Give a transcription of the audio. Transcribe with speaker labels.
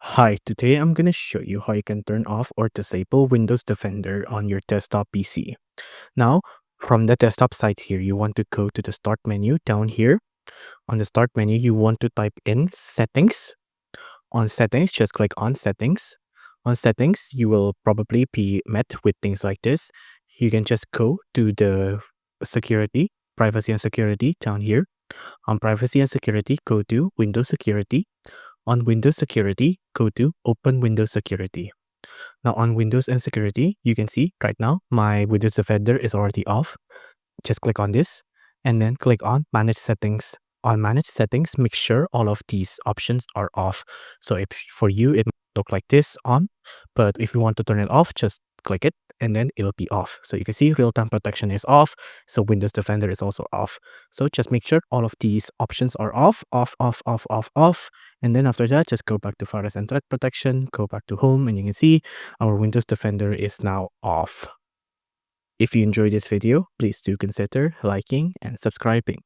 Speaker 1: Hi, today I'm going to show you how you can turn off or disable Windows Defender on your desktop PC. Now, from the desktop side here, you want to go to the Start menu down here. On the Start menu, you want to type in Settings. On Settings, just click on Settings. On Settings, you will probably be met with things like this. You can just go to the Security, Privacy and Security down here. On Privacy and Security, go to Windows Security. On Windows Security, go to Open Windows Security. Now on Windows and Security, you can see right now my Windows Defender is already off. Just click on this and then click on Manage Settings. On Manage Settings, make sure all of these options are off. So if for you, it might look like this on, but if you want to turn it off, just click it and then it'll be off. So you can see real-time protection is off. So Windows Defender is also off. So just make sure all of these options are off, off, off, off, off, off. And then after that, just go back to virus and threat protection, go back to home, and you can see our Windows Defender is now off. If you enjoyed this video, please do consider liking and subscribing.